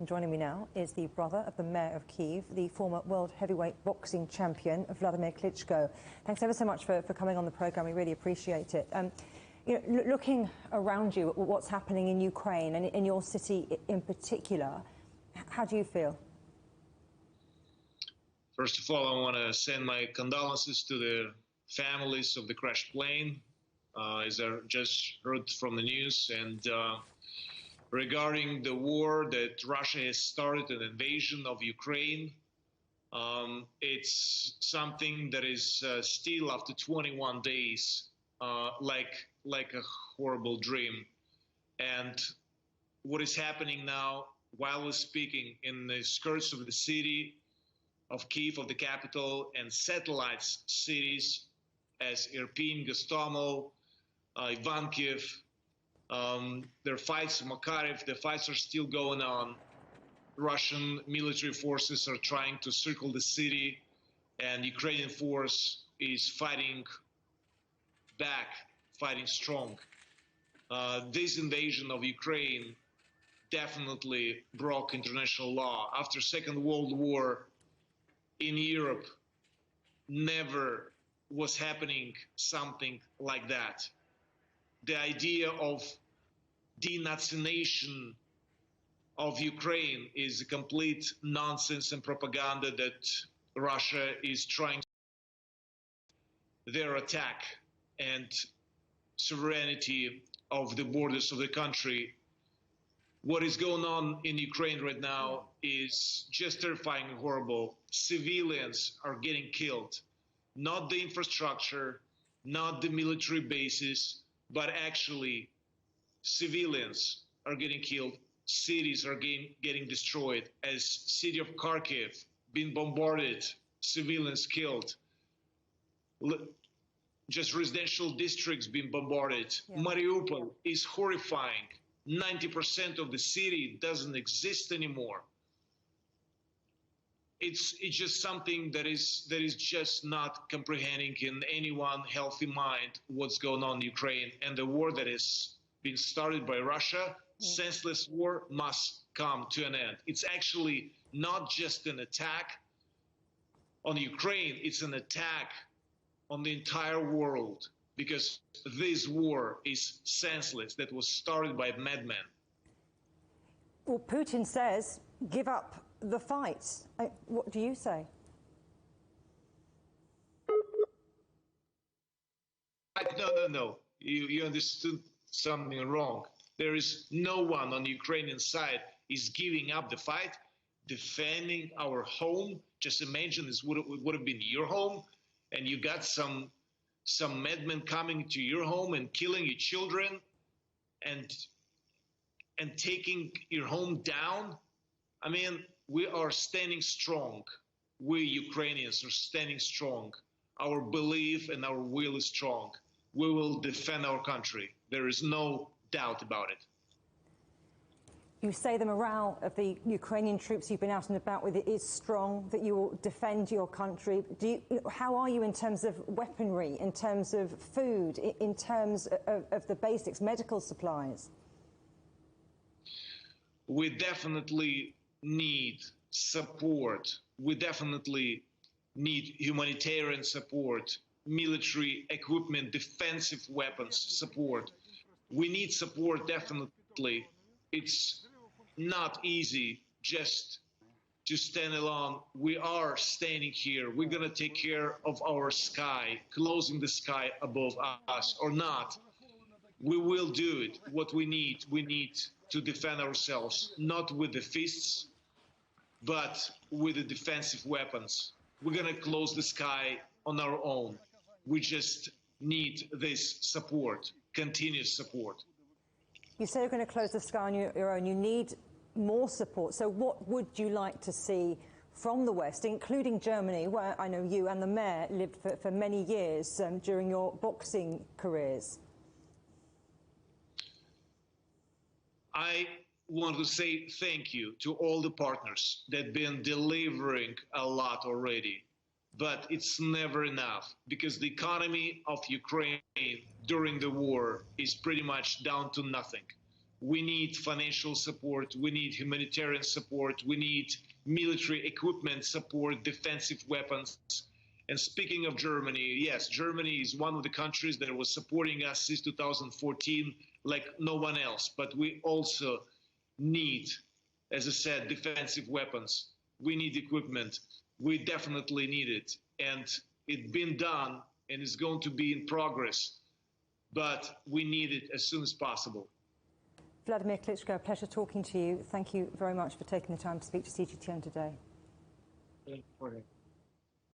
And joining me now is the brother of the mayor of Kyiv, the former world heavyweight boxing champion, Wladimir Klitschko. Thanks ever so much for coming on the programme. We really appreciate it. Looking around you at what's happening in Ukraine and in your city in particular, how do you feel? First of all, I want to send my condolences to the families of the crashed plane, as I just heard from the news. And regarding the war that Russia has started, an invasion of Ukraine, it's something that is still, after 21 days, like a horrible dream. And what is happening now, while we're speaking, in the skirts of the city of Kyiv, of the capital, and satellite cities as Irpin, Gostomel, Ivankiv, there are fights in Makariv, the fights are still going on. Russian military forces are trying to circle the city, and Ukrainian force is fighting back, fighting strong. This invasion of Ukraine definitely broke international law. After Second World War in Europe, never was happening something like that. The idea of denationalization of Ukraine is a complete nonsense and propaganda that Russia is trying their attack and sovereignty of the borders of the country. What is going on in Ukraine right now is just terrifying and horrible. Civilians are getting killed. Not the infrastructure, not the military bases, but actually civilians are getting killed. Cities are getting destroyed. As city of Kharkiv being bombarded, civilians killed. Just residential districts being bombarded. Yeah. Mariupol is horrifying. 90% of the city doesn't exist anymore. It's just something that is just not comprehending in anyone healthy mind what's going on in Ukraine, and the war that has been started by Russia, senseless war, must come to an end. It's actually not just an attack on Ukraine, it's an attack on the entire world, because this war is senseless, that was started by madmen. Well, Putin says, give up the fight. What do you say? No. You understood something wrong. There is no one on the Ukrainian side is giving up the fight, defending our home. Just imagine this would have been your home, and you got some madmen coming to your home and killing your children and taking your home down. I mean, we are standing strong. We Ukrainians are standing strong. Our belief and our will is strong. We will defend our country. There is no doubt about it. You say the morale of the Ukrainian troops you've been out and about with is strong, that you will defend your country. How are you in terms of weaponry, in terms of food, in terms of the basics, medical supplies? We definitely need support. We definitely need humanitarian support, military equipment, defensive weapons support. We need support, definitely. It's not easy just to stand alone. We are standing here. We're going to take care of our sky, closing the sky above us or not. We will do it. What we need to defend ourselves, not with the fists, but with the defensive weapons. We're going to close the sky on our own. We just need this support, continuous support. You say you're going to close the sky on your own. You need more support. So what would you like to see from the West, including Germany, where I know you and the mayor lived for many years during your boxing careers? I want to say thank you to all the partners that have been delivering a lot already. But it's never enough, because the economy of Ukraine during the war is pretty much down to nothing. We need financial support. We need humanitarian support. We need military equipment support, defensive weapons. And speaking of Germany, yes, Germany is one of the countries that was supporting us since 2014 like no one else. But we also need, as I said, defensive weapons. We need equipment. We definitely need it. And it's been done and it's going to be in progress. But we need it as soon as possible. Wladimir Klitschko, a pleasure talking to you. Thank you very much for taking the time to speak to CGTN today. Thank you for it.